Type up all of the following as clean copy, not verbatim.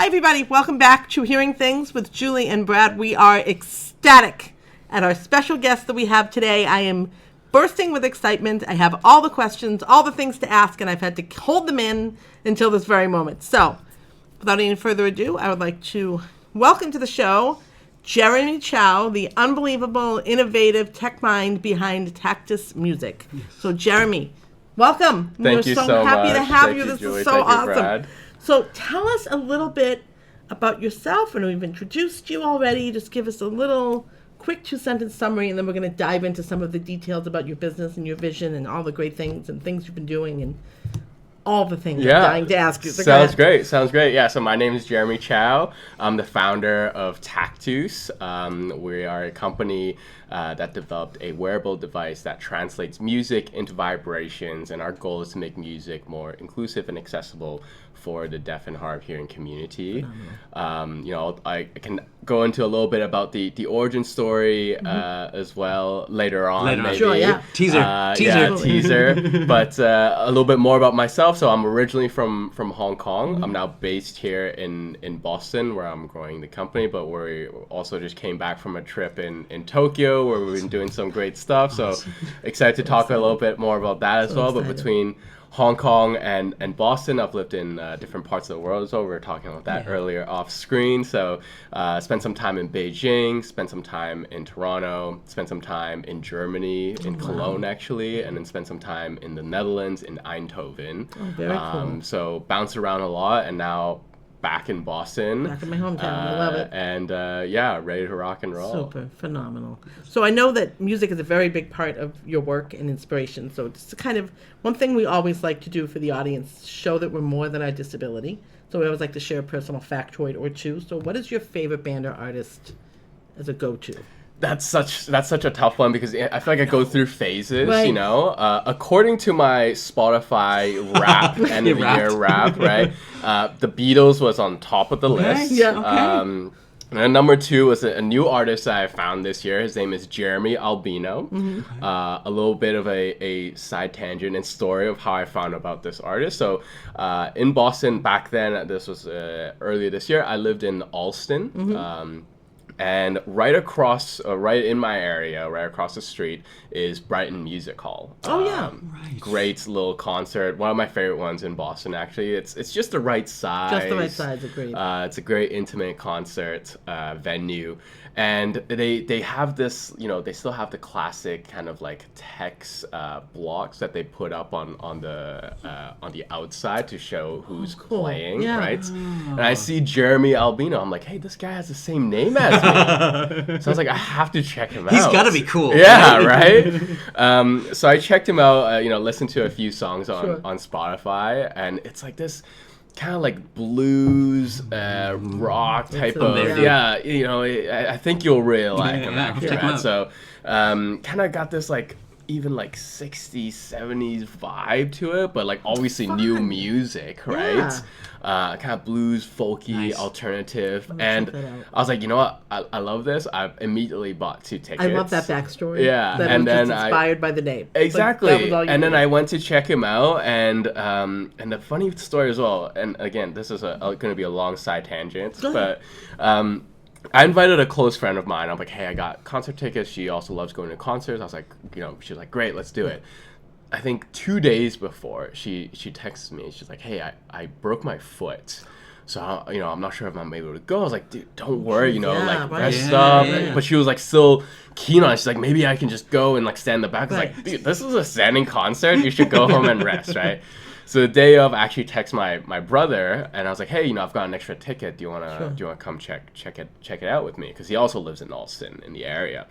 Hi, everybody. Welcome back to Hearing Things with Julie and Brad. We are ecstatic at our special guest that we have today. I am bursting with excitement. I have all the questions, all the things to ask, and I've had to hold them in until this very moment. So, without any further ado, I would like to welcome to the show Jeremy Chow, the unbelievable, innovative tech mind behind Tactus Music. Yes. So, Jeremy, welcome. Thank you so much. We're so happy to have you. This Julie. is so Thank you, awesome. Brad. So tell us a little bit about yourself. And we've introduced you already. Just give us a little quick 2-sentence summary, and then we're going to dive into some of the details about your business and your vision and all the great things and things you've been doing and all the things I'm dying to ask you. So Sounds great. Yeah, so my name is Jeremy Chow. I'm the founder of Tactus. We are a company that developed a wearable device that translates music into vibrations, and our goal is to make music more inclusive and accessible for the deaf and hard of hearing community. I can go into a little bit about the origin story as well later on. Maybe. Sure, yeah. Teaser. But a little bit more about myself. So I'm originally from Hong Kong. I'm now based here in Boston, where I'm growing the company, but we also just came back from a trip in Tokyo, where we've been doing some great stuff. So excited to talk a little bit more about that as well. But between Hong Kong and Boston, I've lived in different parts of the world as well. We were talking about that earlier off screen. So spent some time in Beijing, spent some time in Toronto, spent some time in Germany, in Cologne actually, and then spent some time in the Netherlands, in Eindhoven. Very cool. So bounced around a lot, and now back in Boston. Back in my hometown. I love it. And ready to rock and roll. Super phenomenal. So I know that music is a very big part of your work and inspiration. So it's kind of one thing we always like to do for the audience, show that we're more than our disability. So we always like to share a personal factoid or two. So what is your favorite band or artist as a go-to? That's such a tough one, because I feel like I go through phases, you know. According to my Spotify rap, end of the year rap, right? The Beatles was on top of the list. Yeah, okay. And then number 2 was a new artist that I found this year. His name is Jeremy Albino. A little bit of a side tangent and story of how I found about this artist. So in Boston back then, this was earlier this year, I lived in Alston. And right in my area, right across the street, is Brighton Music Hall. Great little concert. One of my favorite ones in Boston, actually. It's just the right size. Just the right size, agreed. It's a great intimate concert venue. And they have this, they still have the classic kind of like text blocks that they put up on the outside to show who's playing, right? And I see Jeremy Albino. I'm like, hey, this guy has the same name as me. So I was like, I have to check him out. He's got to be cool. Yeah, right? So I checked him out, listened to a few songs on Spotify, and it's like this kind of like blues, rock type of, I think you'll really like him after that. So kind of got this like even like 60s, 70s vibe to it, but like obviously new music, right? Kind of blues, folky, alternative. And I was like, you know what? I love this. I immediately bought 2 tickets. I love that backstory. Yeah. That and was then just inspired by the name. Exactly. Like, and then I went to check him out, and the funny story as well, and again, this is going to be a long side tangent, but I invited a close friend of mine. I'm like, hey, I got concert tickets. She also loves going to concerts. I was like, she's like, great, let's do it. I think 2 days before, she texts me. She's like, hey, I broke my foot. So, I'm not sure if I'm able to go. I was like, dude, don't worry, rest up. But she was like still keen on it. She's like, maybe I can just go and like stand in the back. I was like, dude, this is a standing concert. You should go home and rest, right? So the day of, I actually text my brother, and I was like, hey, I've got an extra ticket. Do you wanna come check it out with me? Because he also lives in Alston, in the area.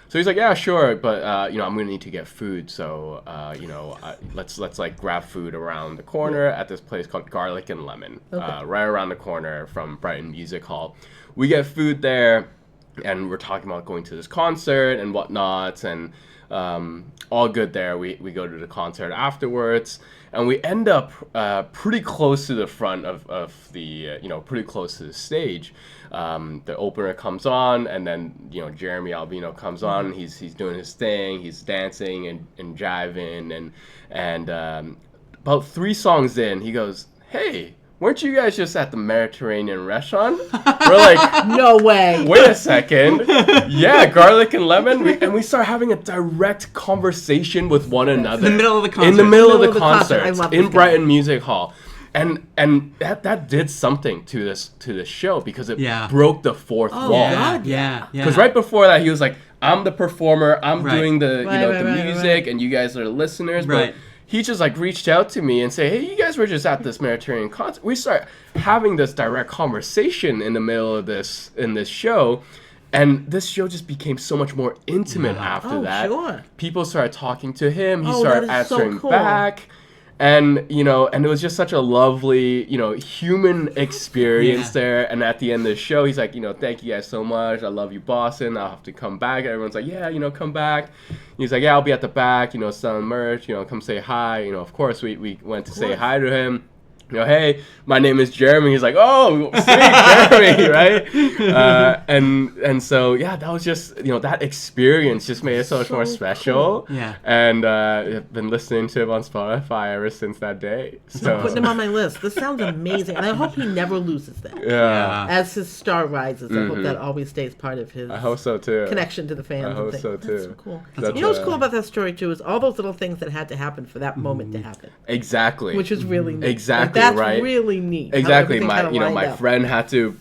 So he's like, yeah, sure, but I'm gonna need to get food. So let's like grab food around the corner at this place called Garlic and Lemon, right around the corner from Brighton Music Hall. We get food there, and we're talking about going to this concert and whatnot, and all good there. We go to the concert afterwards, and we end up pretty close to the front of the, pretty close to the stage. The opener comes on, and then, Jeremy Albino comes on. He's doing his thing. He's dancing and jiving, and about 3 songs in, he goes, hey, weren't you guys just at the Mediterranean restaurant? We're like, No way. wait a second. Yeah, garlic and lemon. And we start having a direct conversation with one another. In the middle of the concert. In the middle of the concert. I love In this guy. Brighton Music Hall. And that did something to this show because it broke the fourth wall. God. Yeah. Because right before that, he was like, I'm the performer. I'm doing the Right, music, and you guys are the listeners. Right. But he just like reached out to me and say, hey, you guys were just at this Mediterranean concert. We start having this direct conversation in the middle of this show. And this show just became so much more intimate after that. Sure. People started talking to him. He Oh, started that is so answering cool. back. And, and it was just such a lovely, human experience there. And at the end of the show, he's like, thank you guys so much. I love you, Boston. I'll have to come back. Everyone's like, yeah, come back. He's like, yeah, I'll be at the back, selling merch, come say hi. Of course, we went to say hi to him. Hey, my name is Jeremy. He's like, oh, sweet, Jeremy, right? And so, yeah, that was just, that experience just made it so much more special. Cool. Yeah. And I've been listening to him on Spotify ever since that day. So I'm putting him on my list. This sounds amazing. And I hope he never loses that. Yeah. As his star rises, I hope that always stays part of his I hope so, too. connection to the fans. I and hope things. so, too. That's so cool. That's You know what's cool about that story, too, is all those little things that had to happen for that moment to happen. Exactly. Which is really neat. Exactly. That's right. really neat. how Exactly. everything My kinda lined my up. friend had to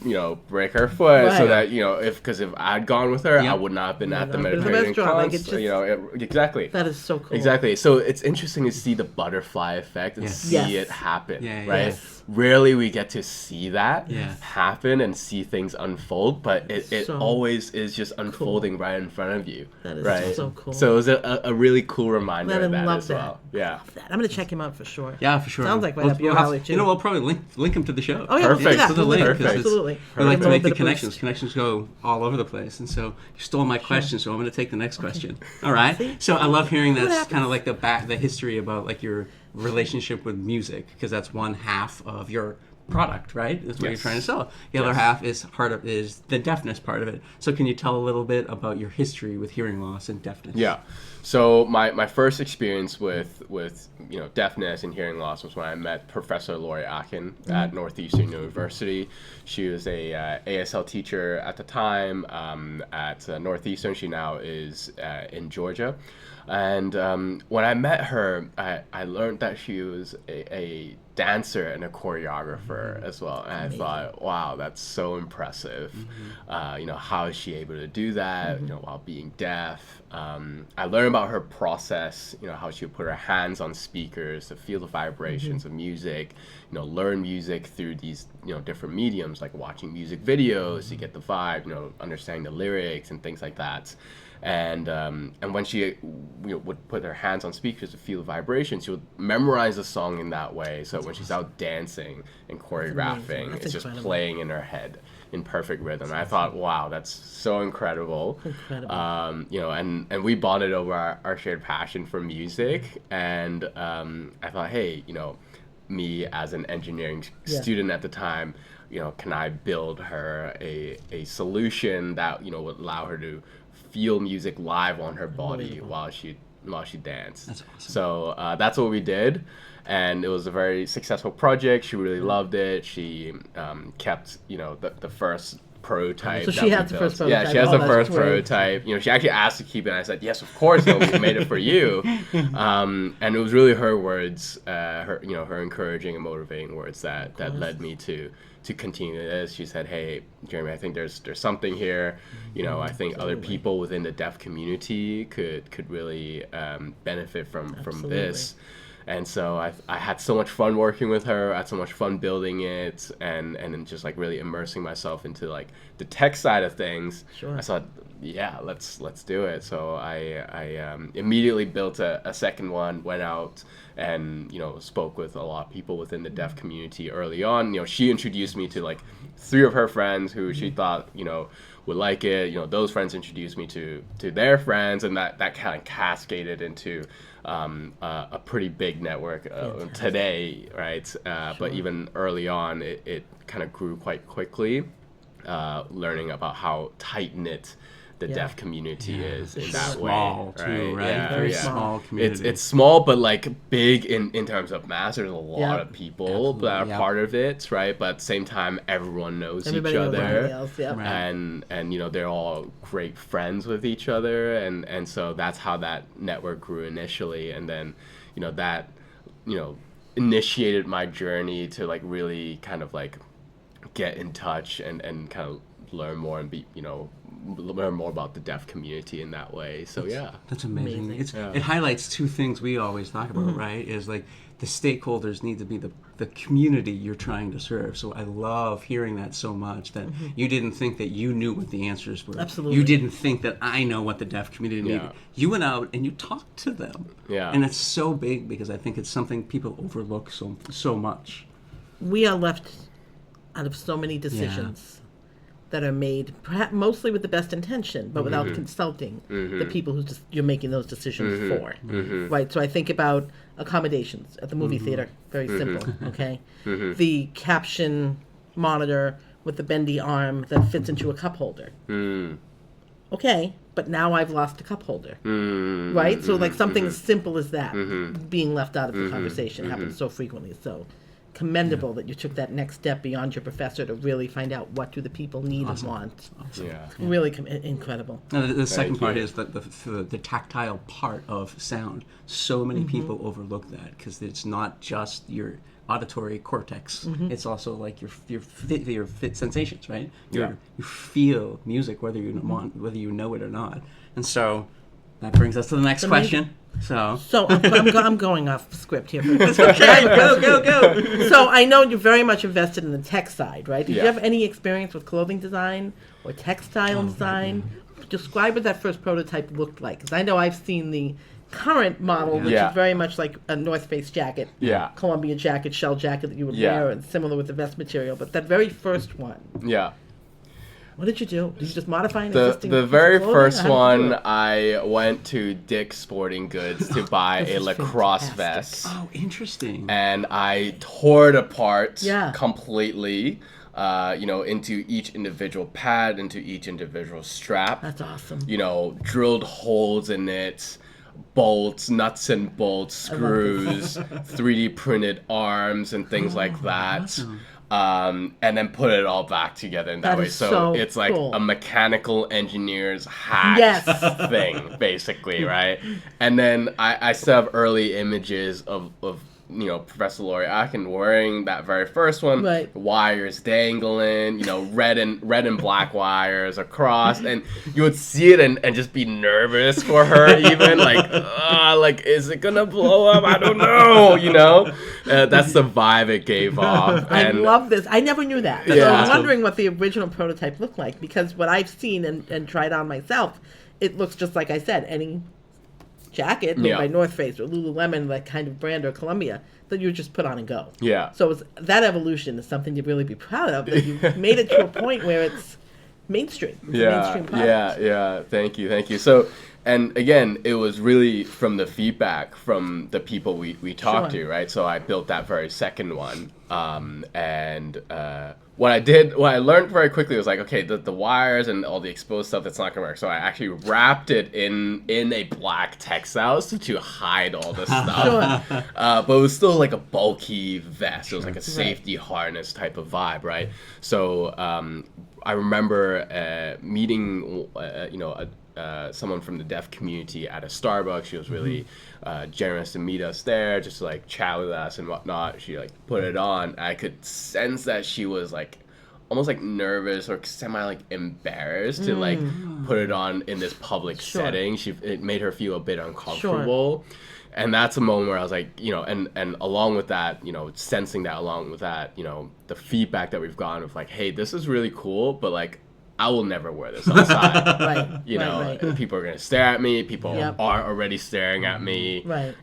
break her foot so Right. that if I'd gone with her, Yep. I would not have been at the not been at the Mediterranean restaurant, like, concert. it's just- Exactly. That is so cool. Exactly. So it's interesting to see the butterfly effect and Yes. see Yes. it happen, Yeah, yeah. right? Yes. Rarely we get to see that Yeah. happen and see things unfold, but it So always is just unfolding right in front of you, That is right? so cool. So it was a really cool reminder Let of him that love as that. well. Yeah. I'm going to check him out for sure. Yeah, for sure. Sounds like right We'll- up your we'll have- alley, too. We'll probably link him to the show. Oh, yeah, we'll do Perfect. that. To the We'll do link, that. 'cause it's- Absolutely. We like to Give him a make the bit of connections. boost. Connections go all over the place. And so you stole my question, so I'm going to take the next question. All right. See? So I love hearing What that's happens? kind of like the history about like your relationship with music, because that's one half of your product, right? That's what Yes. you're trying to sell. The other half is the deafness part of it. So can you tell a little bit about your history with hearing loss and deafness? Yeah. So my first experience with deafness and hearing loss was when I met Professor Lori Akin at Northeastern University. She was a ASL teacher at the time at Northeastern. She now is in Georgia. And when I met her, I learned that she was a dancer and a choreographer as well. And I thought, wow, that's so impressive. How is she able to do that, while being deaf? I learned about her process, how she would put her hands on speakers to feel the vibrations of music, learn music through these, different mediums, like watching music videos to get the vibe, understanding the lyrics and things like that. And when she would put her hands on speakers to feel the vibration, she would memorize the song in that way. So when she's out dancing and choreographing, That's it's just incredible. playing in her head in perfect rhythm. And I thought, wow, that's so incredible. Incredible. And we bonded over our shared passion for music. And I thought, hey, me as an engineering student at the time, can I build her a solution that would allow her to feel music live on her body while she danced. That's awesome. So that's what we did, and it was a very successful project. She really loved it. She kept the first prototype. So that she we has the built. first prototype. Yeah, she has Oh, the that's first great. prototype. She actually asked to keep it, and I said yes, of course. We made it for you. And it was really her words, her encouraging and motivating words that led me to continue this. She said, hey, Jeremy, I think there's something here. I think other people within the deaf community could really benefit from this. And so I had so much fun working with her. I had so much fun building it, and then just like really immersing myself into like the tech side of things. Sure. I thought, yeah, let's do it. So I immediately built a second one, went out and spoke with a lot of people within the deaf community early on. She introduced me to like 3 of her friends who she thought would like it. Those friends introduced me to their friends, and that kind of cascaded into a pretty big network today, right? But even early on, it kind of grew quite quickly, learning about how tight-knit the deaf community is in that small way. too, right? Yeah, Very yeah. small community. It's small, but like big in terms of mass. There's a lot of people that are part of it, right? But at the same time, everyone knows Everybody each knows other, everybody else, Right. and you know they're all great friends with each other, and so that's how that network grew initially, and then you know that initiated my journey to like really kind of like get in touch and kind of learn more and learn more about the deaf community in that way. So That's amazing. Amazing. It highlights two things we always talk about, right? Is like the stakeholders need to be the community you're trying to serve. So I love hearing that so much, that you didn't think that you knew what the answers were. Absolutely. You didn't think that I know what the deaf community needed. Yeah. You went out and you talked to them. Yeah. And it's so big because I think it's something people overlook so much. We are left out of so many decisions that are made, perhaps mostly with the best intention, but without consulting the people who you're making those decisions for. Right. So I think about accommodations at the movie theater. Very simple. Okay. The caption monitor with the bendy arm that fits into a cup holder. Okay, but now I've lost a cup holder. Right. So like something as simple as that being left out of the conversation happens so frequently. So commendable that you took that next step beyond your professor to really find out what do the people need and want. Yeah. Really incredible. The second part you. is the tactile part of sound. So many people overlook that because it's not just your auditory cortex. It's also like your fit sensations, right? You feel music whether you know it or not. And so that brings us to the next question. So I'm going off script here. okay, go. So I know you're very much invested in the tech side, right? Did you Yeah. have any experience with clothing design or textile design? Describe what that first prototype looked like, because I know I've seen the current model, which Yeah. is very much like a North Face jacket, Yeah. Columbia jacket, shell jacket that you would Yeah. wear, and similar with the vest material. But that very first one, Yeah. what did you do? Did you just modify an The existing the piece of very clothing, or first how did you do one, it? I went to Dick's Sporting Goods to buy This a is lacrosse fantastic. vest, Oh, interesting. and I tore it apart Yeah. completely. Into each individual pad, into each individual strap. That's awesome. Drilled holes in it, bolts, nuts and bolts, screws, 3D printed arms and things like that. awesome. And then put it all back together in that That way. is So so it's like cool. a mechanical engineer's hack Yes. thing, basically, right? And then I still have early images of Professor Laurie Atkin wearing that very first one, Right. wires dangling, red and black wires across, and you would see it and just be nervous for her, even like is it gonna blow up? I don't know, that's the vibe it gave off. I love this. I never knew that. So Yeah. I'm wondering what the original prototype looked like, because what I've seen and tried on myself, it looks just like I said, any jacket made Yeah. by North Face or Lululemon, that kind of brand, or Columbia, that you just put on and go. Yeah. So that evolution is something to really be proud of, that you've made it to a point where it's mainstream. It's a mainstream product. Yeah. Thank you. So, and again, it was really from the feedback from the people we talked Sure. to, right? So I built that very second one, what I learned very quickly was like, okay, the wires and all the exposed stuff, that's not gonna work. So I actually wrapped it in a black textile to hide all the stuff. Sure. But it was still like a bulky vest. It was like a safety harness type of vibe, right? So I remember meeting, someone from the deaf community at a Starbucks. She was really generous to meet us there, just to like chat with us and whatnot. She like put it on. I could sense that she was like almost like nervous or semi like embarrassed to like put it on in this public setting. It made her feel a bit uncomfortable. And that's a moment where I was like, and along with that, sensing that along with that, the feedback that we've gotten of like, hey, this is really cool, but like, I will never wear this outside. Right. People are going to stare at me. People Yep. are already staring at me. Right.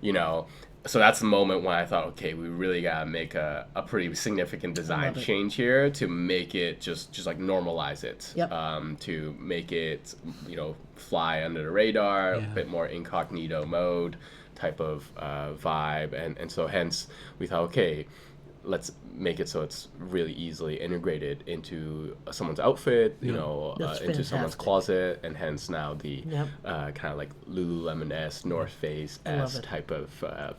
So that's the moment when I thought, okay, we really got to make a pretty significant design change here to make it just like normalize it. Yep. To make it, fly under the radar, a bit more incognito mode type of vibe. And so hence we thought, okay, let's make it so it's really easily integrated into someone's outfit, you know, That's into someone's fantastic. closet, and hence now the Yep. kind of like Lululemon-esque, North love Face-esque it. type of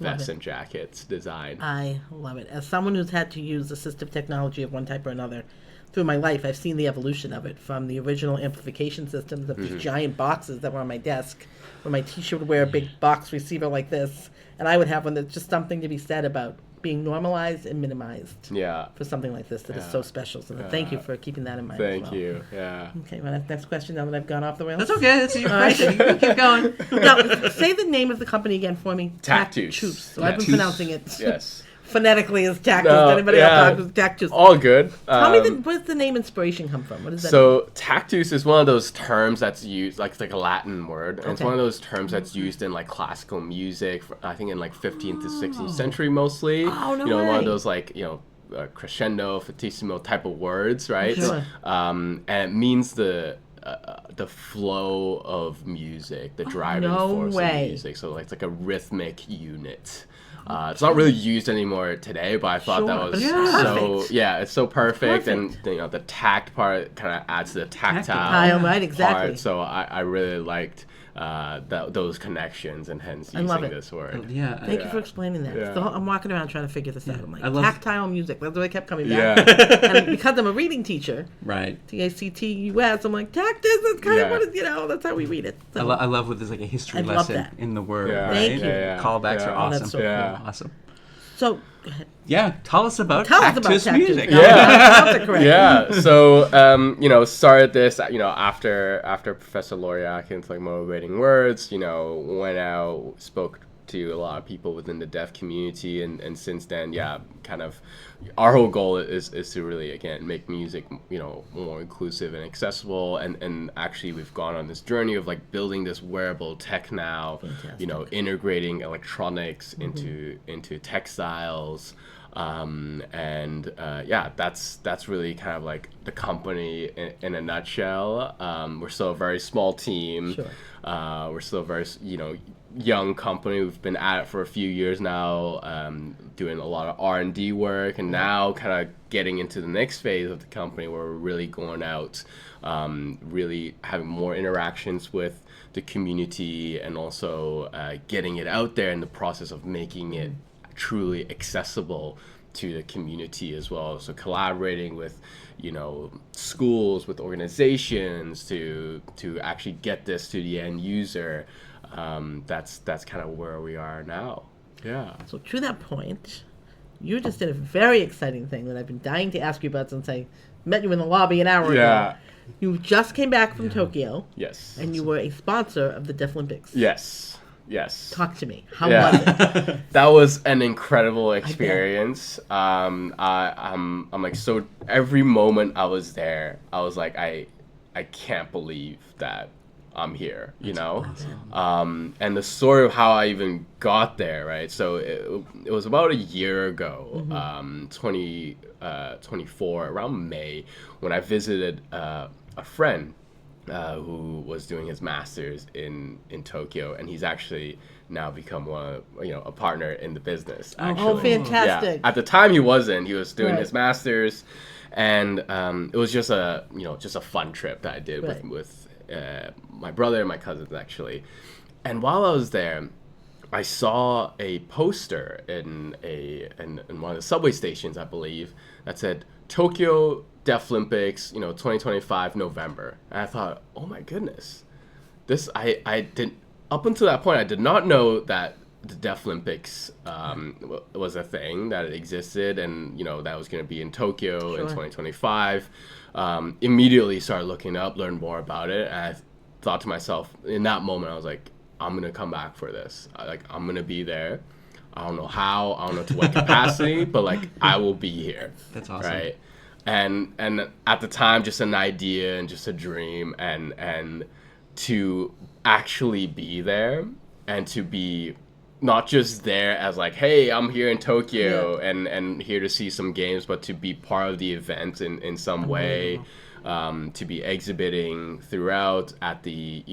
vests it. and jackets design. I love it. As someone who's had to use assistive technology of one type or another through my life, I've seen the evolution of it from the original amplification systems of these giant boxes that were on my desk, where my teacher would wear a big box receiver like this, and I would have one that's just something to be said about being normalized and minimized Yeah. for something like this that is so special. So thank you for keeping that in mind. Thank as well. you. Yeah. Okay, well, next question now that I've gone off the rails. That's okay. That's your All right. question. You can keep going. Now, say the name of the company again for me. Tactus. So I've been Tactus. pronouncing it Yes. phonetically as Tactus. No, Anybody yeah. else talks Tactus? All good. Tell me, where's the name inspiration come from? What does that mean? So Tactus is one of those terms that's used, like it's like a Latin word, and it's Okay. one of those terms that's used in like classical music. I think in like 15th to 16th century mostly. Oh, no You know, one way. of those like crescendo, fortissimo type of words, right? Sure. And it means the flow of music, the driving no force way. of music. So like it's like a rhythmic unit. It's not really used anymore today, but I thought that Sure. was Yeah. so Perfect. it's so perfect, and Perfect. you know the tact part kind of adds to the tactile Tactile, right, exactly. part. So I really liked those connections, and hence I love using it. this word. Yeah. Thank you for explaining that. Yeah. So I'm walking around trying to figure this out. I'm like, I love- tactile music. That's what I kept coming back. Yeah. And because I'm a reading teacher, Right. Tactus, I'm like, Tactus, that's kind of Yeah. what it, that's how we read it. So, I love when there's like a history I love lesson that. in the word. Yeah. Right? Thank you. Yeah. Callbacks Yeah. are Oh, awesome. that's so Yeah. Awesome. so go ahead. Yeah. Tell us about Tell us about Tactus Tactus. music. No, Yeah. that's correct. Yeah, so started this after Professor Laurie Atkins, like motivating words, went out, spoke to a lot of people within the deaf community, and since then, kind of our whole goal is to really again make music more inclusive and accessible, and actually we've gone on this journey of like building this wearable tech now. Fantastic. Integrating electronics into textiles. That's really kind of like the company in a nutshell. We're still a very small team. Sure. We're still a very young company. We've been at it for a few years now, doing a lot of R&D work, and now kind of getting into the next phase of the company where we're really going out, really having more interactions with the community, and also getting it out there in the process of making it truly accessible to the community as well. So collaborating with schools, with organizations to actually get this to the end user. That's kind of where we are now. Yeah. So to that point, you just did a very exciting thing that I've been dying to ask you about since I met you in the lobby an hour Yeah. ago. You just came back from Tokyo, Yes. and you were a sponsor of the Deaflympics. Yes. Talk to me. How Yeah. was it? That was an incredible experience. I'm like, so every moment I was there, I was like, I can't believe that I'm here, and the story of how I even got there, right? So it was about a year ago, 2024, around May, when I visited a friend who was doing his master's in Tokyo, and he's actually now become a partner in the business. Actually. Oh, fantastic. Yeah. At the time, he wasn't. He was doing Right. his master's, and it was just a fun trip that I did Right. with my brother and my cousins actually. And while I was there, I saw a poster in one of the subway stations, I believe, that said Tokyo Deaflympics, 2025 November. And I thought, oh my goodness, this I did up until that point I did not know that the Deaflympics was a thing, that it existed, and that was going to be in Tokyo in 2025. Immediately started looking up, learned more about it, and I thought to myself in that moment, I was like, I'm gonna come back for this. I'm gonna be there. I don't know how, I don't know to what capacity, but like I will be here. That's awesome. Right? And at the time, just an idea and just a dream, and to actually be there, and to be not just there as like, hey, I'm here in Tokyo and here to see some games, but to be part of the event in some way, to be exhibiting throughout at the,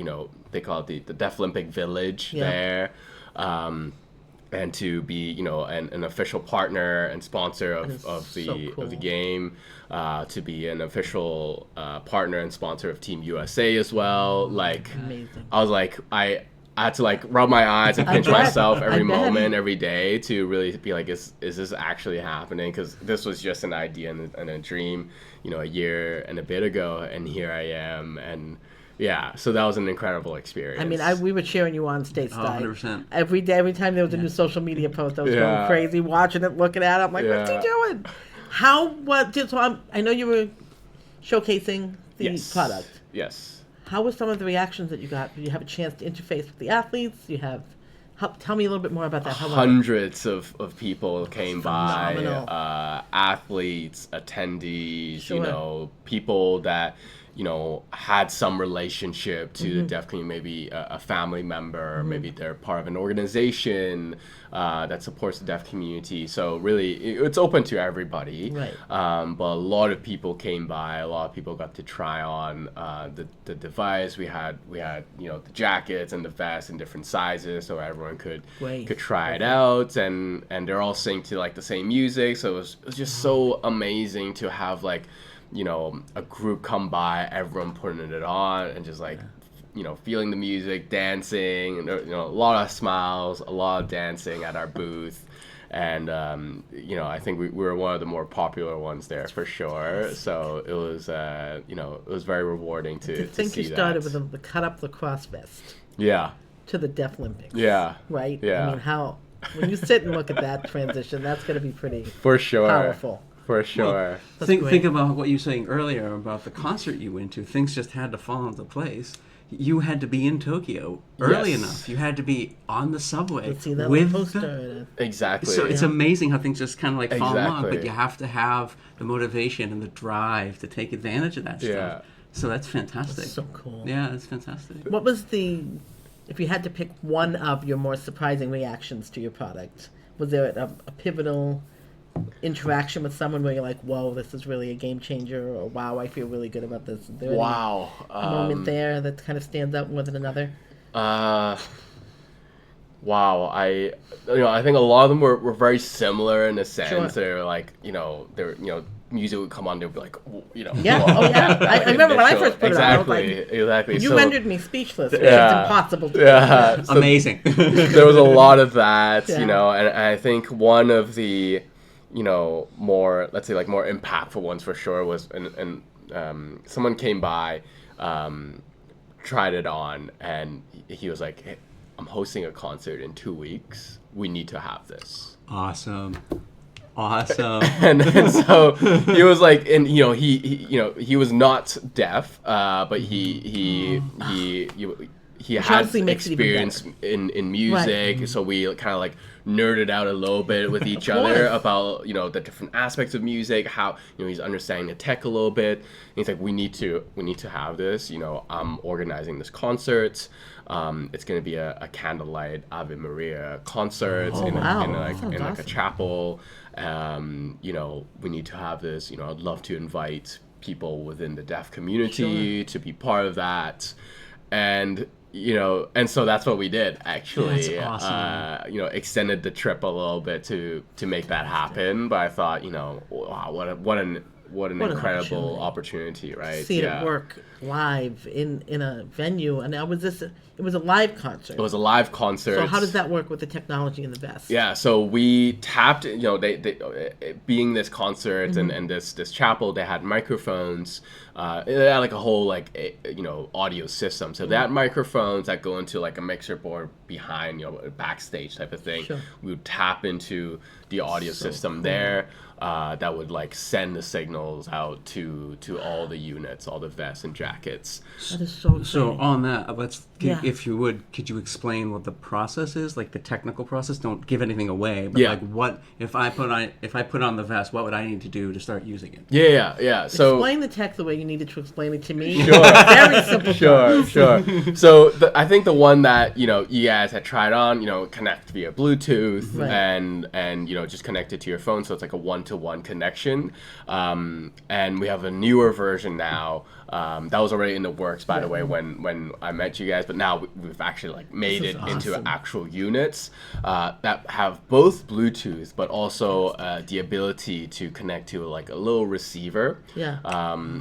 they call it the Deaflympic Village there. and to be, you know, an official partner and sponsor of the so cool. of the game, to be an official partner and sponsor of Team USA as well. Like, Amazing. I was like, I had to like rub my eyes and pinch myself every moment, every day to really be like, is this actually happening? Because this was just an idea and a dream, you know, a year and a bit ago, and here I am, and yeah, so that was an incredible experience. I mean, we were cheering you on stateside. 100%. Every day, every time there was a new social media post, I was going crazy, watching it, looking at it. I'm like, what's he doing? I know you were showcasing the product. Yes. How were some of the reactions that you got? Did you have a chance to interface with the athletes? Tell me a little bit more about that. Hundreds of people came Phenomenal. by, athletes, attendees, Sure. you know, people that, you know, had some relationship to the deaf community, maybe a family member, maybe they're part of an organization that supports the deaf community. So really, it's open to everybody. Right. But a lot of people came by. A lot of people got to try on the device. We had you know, the jackets and the vests in different sizes, so everyone could try it out. And they're all singing to like the same music. So it was just so amazing to have like, you know, a group come by, everyone putting it on, and just like, you know, feeling the music, dancing, and, you know, a lot of smiles, a lot of dancing at our booth. And, you know, I think we were one of the more popular ones there for sure. So it was, you know, it was very rewarding to see that. I think you started with the cut-up lacrosse vest. Yeah. To the Deaflympics. Yeah. Right? Yeah. I mean, when you sit and look at that transition, that's going to be pretty for sure. Powerful. For sure. Well, think about what you were saying earlier about the concert you went to. Things just had to fall into place. You had to be in Tokyo early enough. You had to be on the subway Let's see that with poster. Exactly. So it's amazing how things just kind of like fall along, but Exactly. you have to have the motivation and the drive to take advantage of that Yeah. stuff. So that's fantastic. That's so cool. Yeah, that's fantastic. What was if you had to pick one of your more surprising reactions to your product, was there a pivotal interaction with someone where you're like, whoa, this is really a game changer, or wow, I feel really good about this? Is there any moment there that kind of stands out more than another? Wow, I think a lot of them were very similar in a sense. Sure. They're like, you know, music would come on, they'd be like, you know. Yeah, whoa. oh yeah. I remember when I first put it on, I was like, Exactly. you So, rendered me speechless, which Yeah. is impossible to do. yeah, so Amazing. there was a lot of that, Yeah. you know, and I think one of the, you know, more, let's say like more impactful ones for sure was, and someone came by, tried it on, and he was like, hey, I'm hosting a concert in 2 weeks. We need to have this. Awesome. And so he was like, and you know, he was not deaf, but he had honestly makes it even experience in music. Right. So we kind of like nerded out a little bit with each other about, you know, the different aspects of music, how, you know, he's understanding the tech a little bit. And he's like, we need to have this, you know, I'm organizing this concert. It's going to be a candlelight Ave Maria concert in like a chapel. You know, we need to have this, you know, I'd love to invite people within the deaf community to be part of that. And, you know, and so that's what we did, actually. That's awesome. You know, extended the trip a little bit to make that happen. But I thought, you know, wow, what an incredible opportunity, right? See it work live in a venue, and now it was a live concert. It was a live concert. So how does that work with the technology in the vest? Yeah, so we tapped, you know, they being this concert and this chapel, they had microphones. They had like a whole you know, audio system. So they had microphones that go into like a mixer board behind, you know, a backstage type of thing. Sure. We would tap into the audio system there. That would like send the signals out to all the units, all the vests and jackets. That is so exciting. So on that, Yeah. if you would, could you explain what the process is, like the technical process? Don't give anything away, but Yeah. like what if I put on the vest, what would I need to do to start using it? Yeah. So explain the tech the way you needed to explain it to me. Sure. Very simple. Sure. So I think the one that, you know, you guys had tried on, you know, connect via Bluetooth Right. and you know, just connect it to your phone. So it's like a 1-to-1 one-to-one connection. And we have a newer version now that was already in the works, by the way, when I met you guys. But now we've actually like made it into actual units that have both Bluetooth, but also the ability to connect to like a little receiver.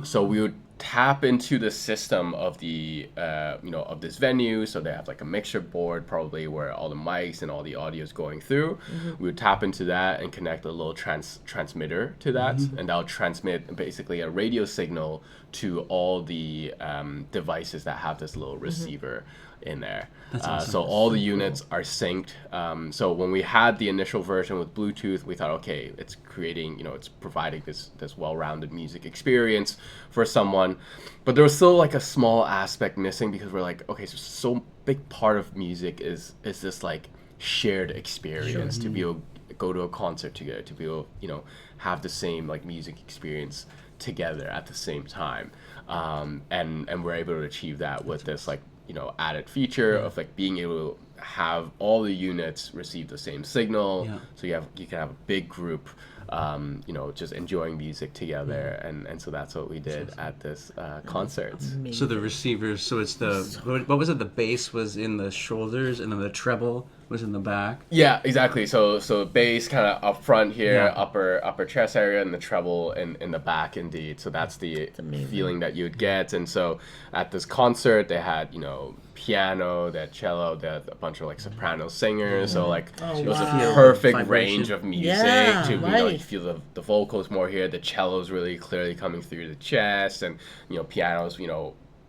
So we would tap into the system of the of this venue. So they have like a mixer board probably where all the mics and all the audio is going through. We would tap into that and connect a little transmitter to that, and that will transmit basically a radio signal to all the devices that have this little receiver in there. That's awesome. So all the units are synced. So when we had the initial version with Bluetooth, we thought, okay, it's creating, it's providing this well-rounded music experience for someone. But there was still like a small aspect missing, because we're like, okay, so big part of music is this like shared experience, to be able to go to a concert together, to be able, have the same like music experience together at the same time. And we're able to achieve that with this like, added feature of like being able to have all the units receive the same signal. So you can have a big group, just enjoying music together, and so that's what we did at this concert. So the receivers, so it's what was it? The bass was in the shoulders, and then the treble was in the back. Yeah, exactly. So bass kind of up front here, upper chest area, and the treble in the back, indeed. So that's the feeling that you would get. And so at this concert, they had piano, they had cello, they had a bunch of like soprano singers. So like it was a perfect range of music to you feel the vocals more here. The cello's really clearly coming through the chest, and piano's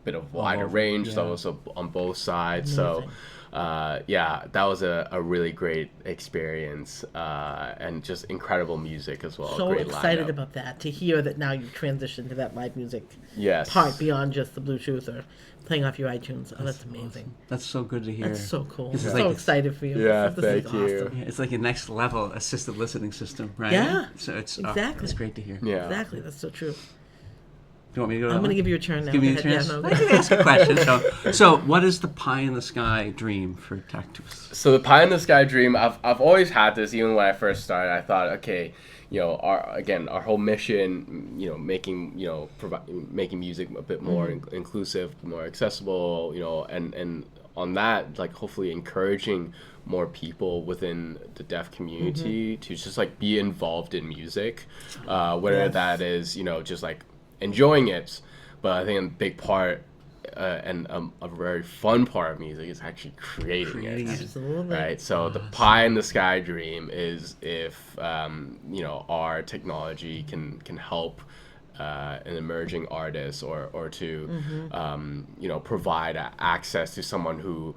bit of wider range, so also on both sides. Amazing. So that was a really great experience, and just incredible music as well. So great excited lineup. about that, to hear that now you've transitioned to that live music Yes. part beyond just the Bluetooth or playing off your iTunes. Oh, that's amazing. Awesome. That's so good to hear. That's so cool. This I'm is so like excited for you. Yeah, This is thank you. awesome. It's like a next level assisted listening system, right? Yeah, So it's exactly. it's great to hear. Yeah. Exactly, that's so true. Do you want me to go? I'm going to give you a turn now. Give me Go a ahead. chance. Yeah, no, I can ask a question. So what is the pie in the sky dream for Tactus? So the pie in the sky dream, I've always had this. Even when I first started, I thought, okay, our whole mission, making music a bit more inclusive, more accessible, and on that, like hopefully encouraging more people within the deaf community to just like be involved in music, whether that is just like enjoying it, but I think a big part and a very fun part of music is actually creating it. Absolutely. Right, so the pie in the sky dream is if our technology can help an emerging artist or to provide access to someone who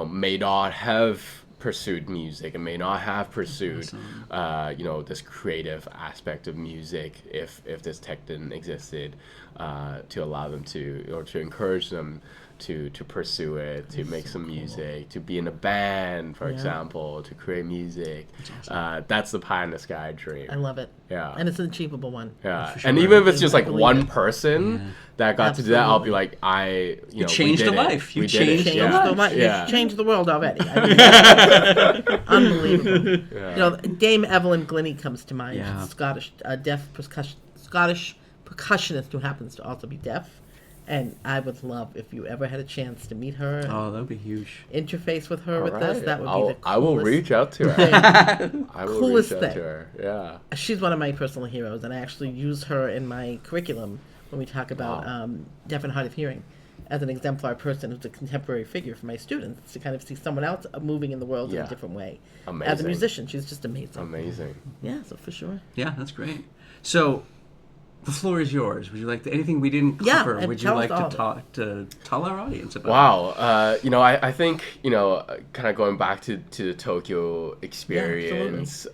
may not have pursued music and may not have pursued this creative aspect of music if this tech didn't existed, to allow them to encourage them to pursue it, to make some music, to be in a band, for example, to create music. That's the pie in the sky dream. I love it. Yeah. And it's an achievable one. Yeah. Sure. And even if it's just like believe one it. person that got to do that, I'll be like, You changed we did a it. life. You We did changed it. a Yeah. life. Yeah. You've changed the world already. I mean, unbelievable. Yeah. Dame Evelyn Glennie comes to mind. Yeah. Scottish, deaf Scottish percussionist who happens to also be deaf. And I would love if you ever had a chance to meet her, Oh, that would be huge. interface with her, All with us. right. That would be the coolest I will reach out to her. thing. I will Coolest reach out thing. to her. Yeah. She's one of my personal heroes, and I actually use her in my curriculum when we talk about deaf and hard of hearing as an exemplar person who's a contemporary figure for my students, to kind of see someone else moving in the world in a different way. As a Amazing. musician, she's just amazing. Amazing. Yeah, so for sure. Yeah, that's great. So, the floor is yours. Would you like to, anything we didn't Yeah, cover? and Would you tell like us to all talk to tell our audience about? Wow. I think, kind of going back to the Tokyo experience, this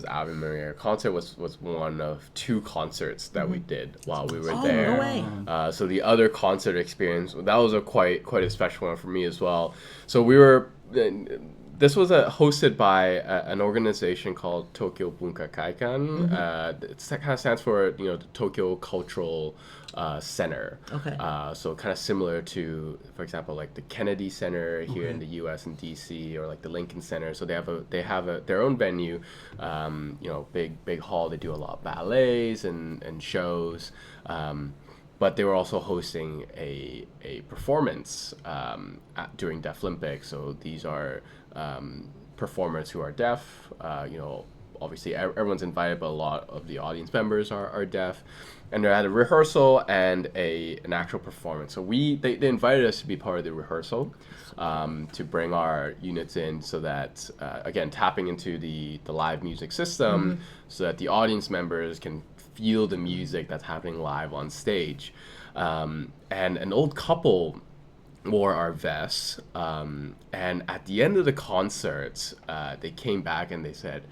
Ave Maria concert was one of two concerts that we did while we were there. No way. So the other concert experience, that was quite a special one for me as well. So we were this was hosted by an organization called Tokyo Bunka Kaikan. It kind of stands for the Tokyo Cultural Center. Okay. So kind of similar to, for example, like the Kennedy Center here in the U.S. in D.C. or like the Lincoln Center. So they have their own venue, big hall. They do a lot of ballets and shows. But they were also hosting a performance during Deaflympics. So these are performers who are deaf. Obviously everyone's invited, but a lot of the audience members are deaf. And they had a rehearsal and an actual performance. So they invited us to be part of the rehearsal, to bring our units in, so that again, tapping into the live music system, so that the audience members can feel the music that's happening live on stage. And an old couple wore our vests, and at the end of the concert, they came back and they said,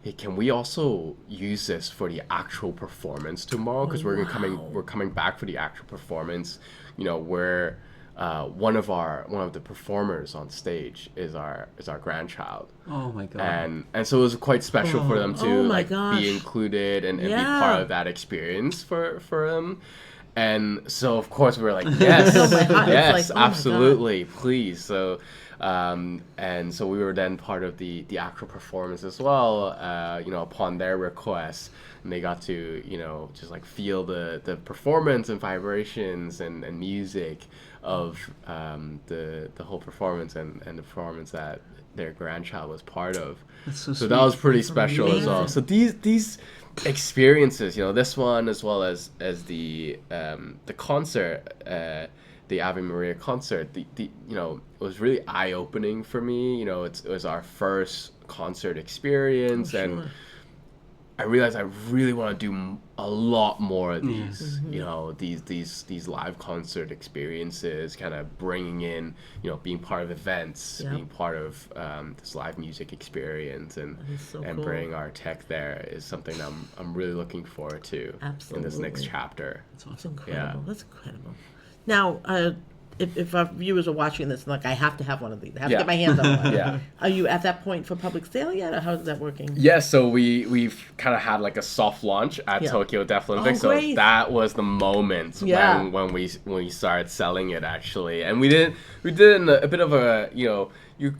hey, can we also use this for the actual performance tomorrow? Because we're coming back for the actual performance, where one of the performers on stage is our grandchild. Oh my god! And so it was quite special for them to be included and be part of that experience for them. And so of course we were like, yes, yes, absolutely, please. So and so we were then part of the actual performance as well. Upon their request, and they got to just like feel the performance and vibrations and music of the whole performance and the performance that their grandchild was part of. That's so that was pretty special as well. So these experiences, this one as well as the concert, the Ave Maria concert, it was really eye-opening for me. It was our first concert experience, and I realized I really want to do a lot more of these, these live concert experiences, kind of bringing in, being part of events, being part of this live music experience, and cool. bringing our tech there is something that I'm really looking forward to in this next chapter. That's awesome. That's incredible. That's incredible. Now, if our viewers are watching this, like, I have to have one of these. I have to get my hands on one. Yeah. Are you at that point for public sale yet, or how's that working? Yeah, so we've kind of had like a soft launch at Tokyo Deaflympics. Oh, so that was the moment when we started selling it, actually. And we did it in a bit of a, you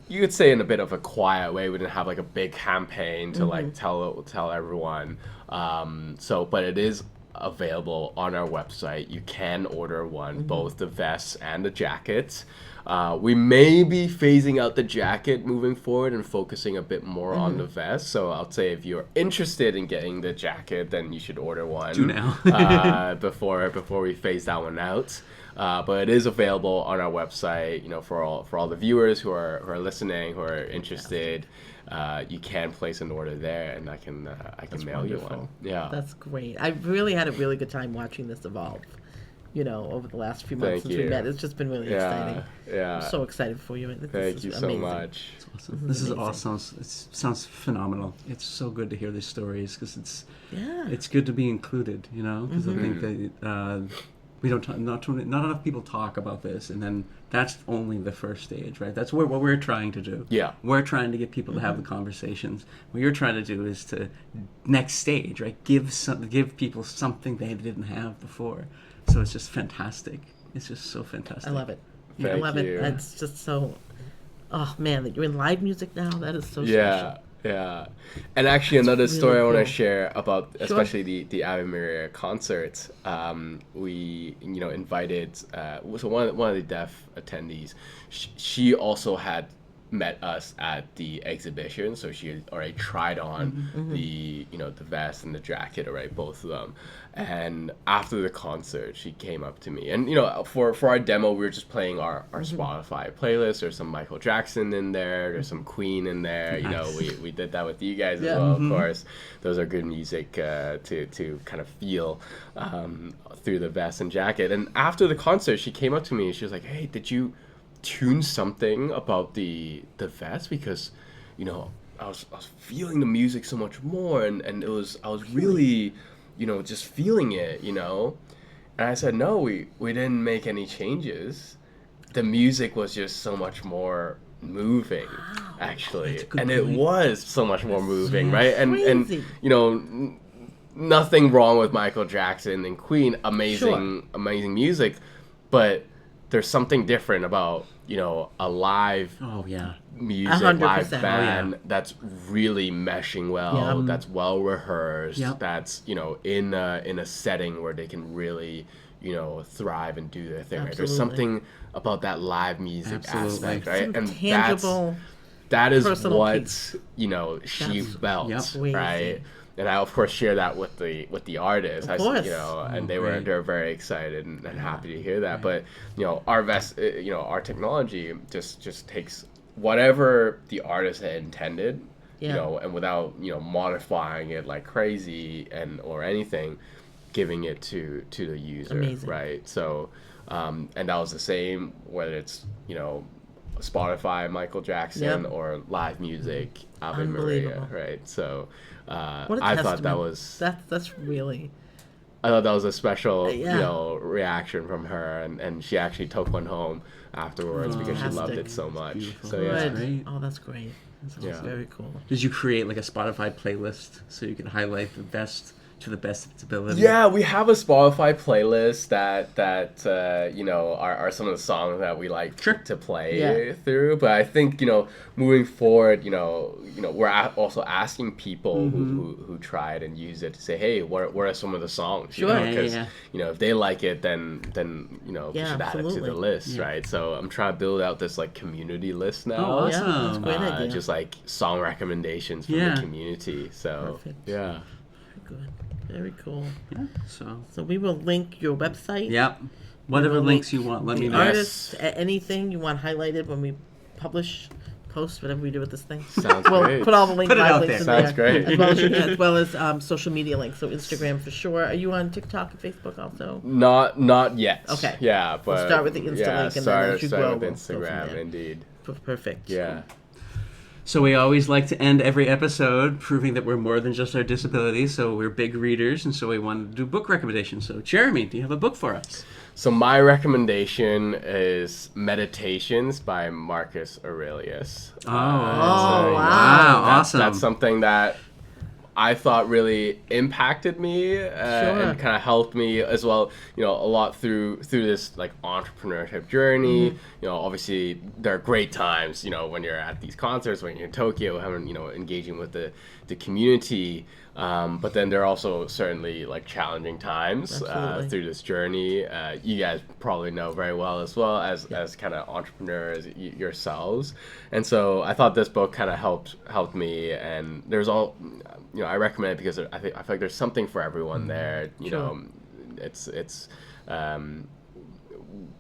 could say in a bit of a quiet way. We didn't have like a big campaign to like tell everyone. But it is available on our website. You can order one, both the vests and the jackets. We may be phasing out the jacket moving forward and focusing a bit more on the vest. So I'll say if you're interested in getting the jacket, then you should order one. Do now. before we phase that one out. But it is available on our website. For all the viewers who are listening, who are interested. You can place an order there, and I can mail you one. Yeah, that's great. I've really had a really good time watching this evolve. Over the last few months since we met, it's just been really exciting. Yeah, I'm so excited for you. Thank you so much. It's awesome. This is awesome. It sounds phenomenal. It's so good to hear these stories, because it's good to be included. Because I think that we don't not enough people talk about this, and then that's only the first stage, right? That's what we're trying to do. Yeah, we're trying to get people to have the conversations. What you're trying to do is to next stage, right? Give people something they didn't have before. So it's just fantastic. It's just so fantastic. I love it. Thank I love you. it. It's just so. Oh man, that you're in live music now. That is so special. Yeah. And actually, another story I want to share about, especially the Ave Maria concert. We invited so one of the deaf attendees. She also had met us at the exhibition, so she had already tried on the vest and the jacket, already, both of them. And after the concert, she came up to me, and for our demo, we were just playing our Spotify playlist. There's some Michael Jackson in there, there's some Queen in there. Nice. We did that with you guys as well, of course. Those are good music to kind of feel through the vest and jacket. And after the concert, she came up to me and she was like, "Hey, did you tune something about the vest? Because I was feeling the music so much more, and I was really just feeling it, and I said, no, we didn't make any changes. The music was just so much more moving, actually, good and it point. was so much more moving, right? And crazy. you know, nothing wrong with Michael Jackson and Queen, amazing Sure. amazing music, but there's something different about, you know, a live Oh yeah. music, 100%. live Oh, band yeah. that's really meshing well, Yeah. that's well rehearsed, Yep. that's, you know, in a setting where they can really, you know, thrive and do their thing. Right? There's Absolutely. something about that live music Absolutely. aspect, right? Some And tangible. that is personal what piece. you know she That's felt, Yep. right? crazy. And I of course share that with the artists. Of course. You know, and Oh, they great. were very excited and happy to hear that. But you know, our technology just takes whatever the artist had intended, Yeah. you know, and without, you know, modifying it like crazy or anything, giving it to the user, Amazing. right? So, and that was the same whether it's, you know, Spotify, Michael Jackson, Yep. or live music, Ave Maria, Unbelievable. right? So, What a I testament. thought that was That's really. a special, Yeah. you know, reaction from her, and she actually took one home afterwards because she loved Fantastic. it so much. Beautiful. So Good. yeah, great. Oh, that's great. That's Yeah. very cool. Did you create like a Spotify playlist so you can highlight the best to the best of its ability? yeah, we have a Spotify playlist that you know are some of the songs that we like Sure. to play Yeah. through. But I think, you know, moving forward, you know, we're also asking people who tried and use it to say, hey, what are some of the songs? You Sure. know, Yeah, 'cause, yeah. you know, if they like it, then you know, we Yeah, should add it to absolutely. the list, Yeah. right? So I'm trying to build out this like community list now. Oh, awesome. Yeah, that's a great idea. Just like song recommendations from Yeah. the community. So Perfect. yeah. Very good. Very cool. Yeah. So. So we will link your website. Yep. Whatever We'll links link you want, let me the know. artists, anything you want highlighted when we post, whatever we do with this thing. Sounds We'll great. put all the links, Put it live out links there. in Sounds there. great. As well as social media links. So Instagram for sure. Are you on TikTok and Facebook also? Not yet. Okay. Yeah, but start with the Insta yeah, link and then start, as you start grow, with we'll go from Instagram, there. indeed. Perfect. Yeah. So we always like to end every episode proving that we're more than just our disabilities. So we're big readers, and so we wanted to do book recommendations. So Jeremy, do you have a book for us? So my recommendation is Meditations by Marcus Aurelius. Oh, wow. Awesome. That's something that I thought really impacted me and kind of helped me as well, you know, a lot through this like entrepreneurship journey. You know, obviously there are great times, you know, when you're at these concerts, when you're in Tokyo, having, you know, engaging with the community. But then there are also certainly like challenging times Absolutely. through this journey. You guys probably know very well as kind of entrepreneurs yourselves, and so I thought this book kind of helped me. And there's all, you know, I recommend it because I feel like there's something for everyone there. You Sure. know, it's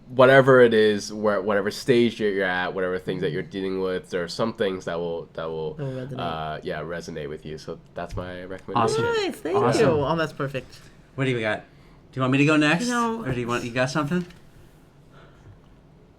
whatever it is, whatever stage you're at, whatever things that you're dealing with, there are some things that will resonate. resonate with you. So that's my recommendation. Awesome. Nice. Thank Awesome. you. Oh, that's perfect. What do you got? Do you want me to go next? You know, or you got something?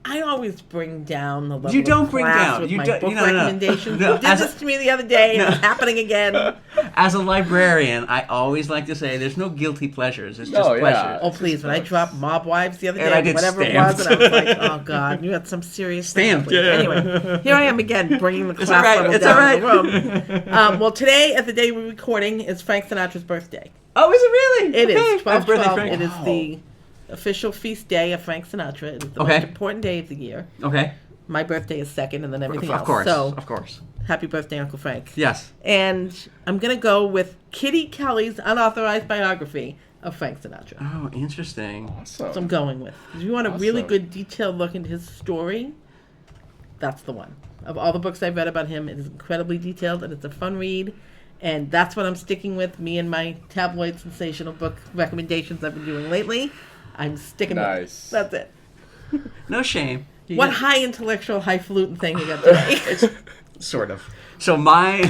I always bring down the level You don't of bring class down. with You my don't- book no, no. recommendations. No, You did as a- this to me the other day, and it's happening again. As a librarian, I always like to say there's no guilty pleasures. It's just Oh, yeah. pleasure. Oh, please! When I dropped Mob Wives the other And I day, did whatever Stamped. it was, and I was like, "Oh God, you had some serious Stamped, thing." yeah. Anyway, here I am again, bringing the class all right, level it's down all to the room. Well, today, at the day we're recording, is Frank Sinatra's birthday. Oh, is it really? It Okay. is Happy birthday, 12/12. Frank. It is the official feast day of Frank Sinatra. It is the Okay. most important day of the year. Okay. My birthday is second, and then everything Of else. course. So, Of course. happy birthday, Uncle Frank. Yes. And I'm going to go with Kitty Kelley's unauthorized biography of Frank Sinatra. Oh, interesting. Awesome. That's what I'm going with. If you want a really Awesome. good detailed look into his story, that's the one. Of all the books I've read about him, it is incredibly detailed and it's a fun read. And that's what I'm sticking with, me and my tabloid sensational book recommendations I've been doing lately. I'm sticking Nice. with it. That's it. No shame. You What get- high intellectual, highfalutin thing you got today? Sort of. So mine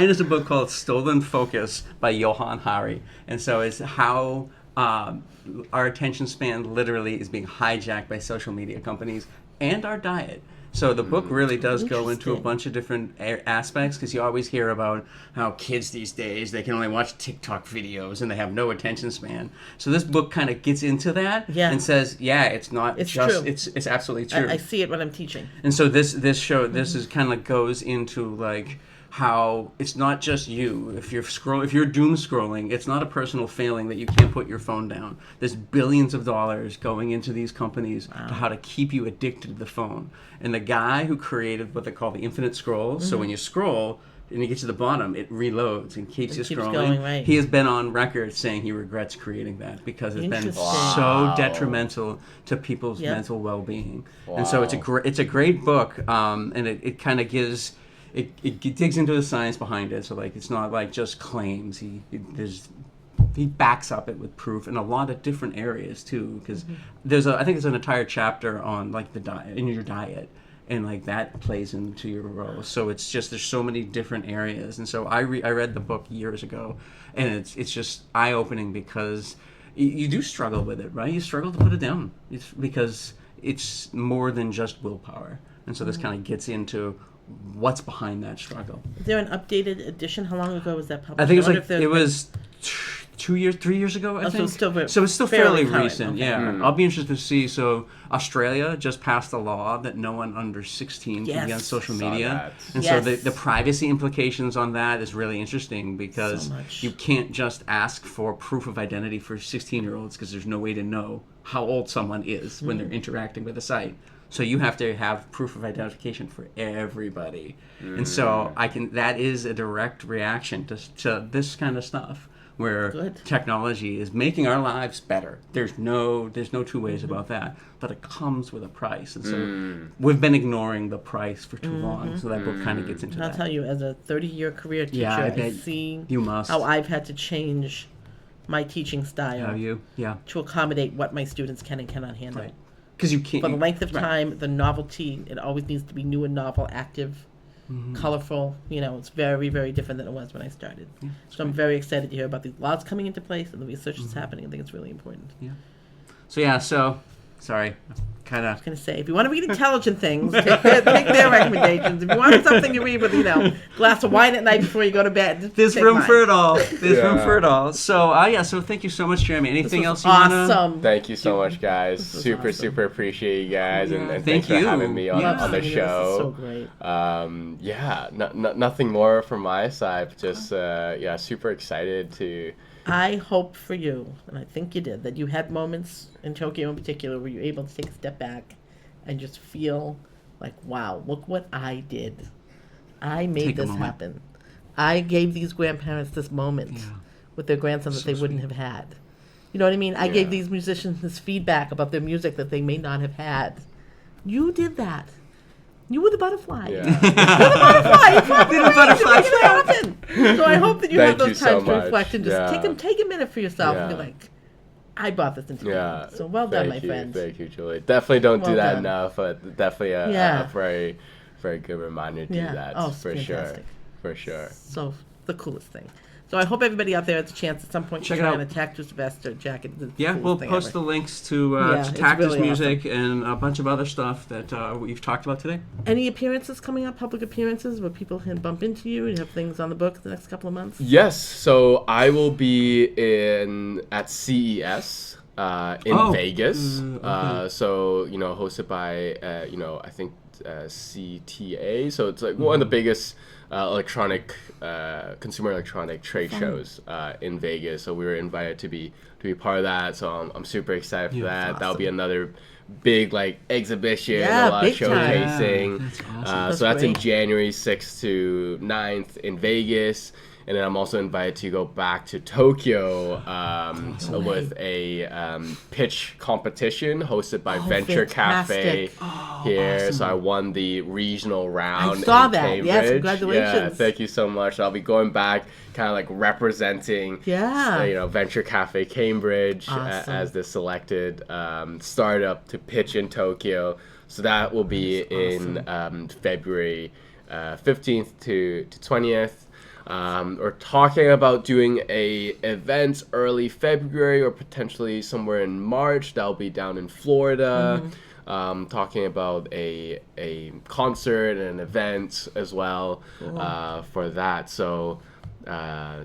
is a book called Stolen Focus by Johann. And so it's how our attention span literally is being hijacked by social media companies and our diet. So the book really does go into a Interesting. bunch of different aspects, because you always hear about how kids these days, they can only watch TikTok videos and they have no attention span. So this book kind of gets into that Yeah. and says, yeah, it's not It's just, true. it's absolutely true. I see it when I'm teaching. And so this is kind of goes into like how it's not just you. If you're doom scrolling, it's not a personal failing that you can't put your phone down. There's billions of dollars going into these companies to how to keep you addicted to the phone. And the guy who created what they call the infinite scroll, so when you scroll and you get to the bottom, it reloads and keeps you keeps scrolling. going, right. He has been on record saying he regrets creating that because it's been Interesting. so detrimental to people's Yep. mental well-being. And so it's a great book, and it kind of gives it digs into the science behind it. So like it's not like just claims. He backs up it with proof in a lot of different areas too. Because I think there's an entire chapter on like the diet in your diet. And like that plays into your role. So it's just there's so many different areas. And so I read the book years ago, and it's just eye opening because you do struggle with it, right? You struggle to put it down. It's because it's more than just willpower. And so this kind of gets into what's behind that struggle. Is there an updated edition? How long ago was that published? I think wonder if it was 3 years ago, I so think. it's still it's still fairly fairly current, recent, okay. yeah. I'll be interested to see. So Australia just passed a law that no one under 16 can be on Yes. social Saw media. that. And Yes. so the privacy implications on that is really interesting because So much. you can't just ask for proof of identity for 16-year-olds because there's no way to know how old someone is when they're interacting with a site. So you have to have proof of identification for everybody. And so that is a direct reaction to this kind of stuff where Good. technology is making our lives better. There's no two ways about that. But it comes with a price. And so we've been ignoring the price for too long. So that book kind of gets into And I'll that. tell you, as a 30-year career teacher, Yeah, I I bet see you must. how I've had to change my teaching style Have you? Yeah. to accommodate what my students can and cannot handle. Right. Because you can't. For the length of right. time, the novelty, it always needs to be new and novel, active, colorful. It's very, very different than it was when I started. So I'm very excited to hear about these laws coming into place and the research that's happening. I think it's really important. So, sorry. Kind I of. was going to say, if you want to read intelligent things, take their recommendations. If you want something to read with, glass of wine at night before you go to bed, just There's take room mine. for it all. There's room Yeah. for it all. So, so thank you so much, Jeremy. Anything This else was you want to... awesome. Thank you so much, guys. was Super, awesome. super appreciate you guys, and Thank thanks for you. having me on, Yeah. on the This is show. so great. Nothing more from my side. Just super excited to. I hope for you, and I think you did, that you had moments in Tokyo in particular where you were able to take a step back and just feel like, wow, look what I did. I made Take a this moment. happen. I gave these grandparents this moment with their grandson that So they wouldn't sweet. have had. You know what I mean? I gave Yeah. these musicians this feedback about their music that they may not have had. You did that. You were the butterfly. Yeah. Butterfly. You found Little butterfly. Make it happen. So I hope that you have Thank you those so times to much. reflect and just Yeah. take a minute for yourself and be Yeah. like, I brought this into the Yeah. world. So well done, my Thank you, friend. Thank you, Julie. Definitely don't do Well that done. enough, but definitely Yeah. a very, very good reminder to do Yeah. that Oh, it's for fantastic. sure. For sure. So the coolest thing. So I hope everybody out there has a chance at some point Check to it try out. on a Tactus vest or jacket. It's the Yeah, coolest we'll thing post ever. the links to Yeah, it's Tactus really music and a bunch of other stuff that we've talked about today. Any appearances coming up, public appearances, where people can bump into you? You have things on the book the next couple of months? Yes, so I will be at CES in Vegas. Okay. So hosted by I think CTA. So it's like one of the biggest electronic consumer electronic trade shows in Vegas. So we were invited to be part of that. So I'm super excited for Yeah, that. that's That'll be awesome. another big exhibition, Yeah, a lot of big time. showcasing. Yeah, that's awesome. So that's in great. January 6th to 9th in Vegas. And then I'm also invited to go back to Tokyo with a pitch competition hosted by Venture Cafe fantastic. here. awesome. So I won the regional round. saw in that. Yes, Cambridge. congratulations. Yeah, thank you so much. I'll be going back, kind of like representing, Yeah. Venture Cafe Cambridge Awesome. as the selected startup to pitch in Tokyo. So that will be in February 15th to 20th. We're talking about doing a event early February or potentially somewhere in March. That'll be down in Florida. talking about a concert and an event as well for that. So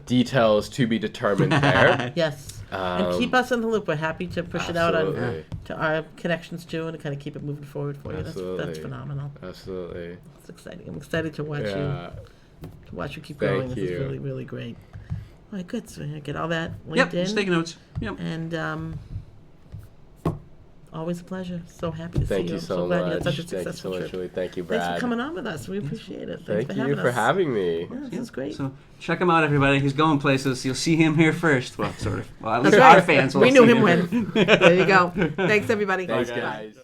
details to be determined there. Yes. And keep us in the loop. We're happy to push it out to our connections too, and to kind of keep it moving forward for you. That's phenomenal. Absolutely. It's exciting. I'm excited to watch you keep Thank growing. you. This is really, really great. All right, good. So I get all that linked Yep, in. just taking notes. Yep. And always a pleasure. So happy to see Thank you. you I'm so glad you much. had such a Thank you successful so much, trip. Julie. Thank you, Brad. Thanks for coming on with us. We appreciate it. Thank for you having for us. having me. Yeah, this is great. So check him out, everybody. He's going places. You'll see him here first. Well, sort of. Well, at least That's right. our fans will We see knew him when. There you go. Thanks, everybody. Thanks, guys.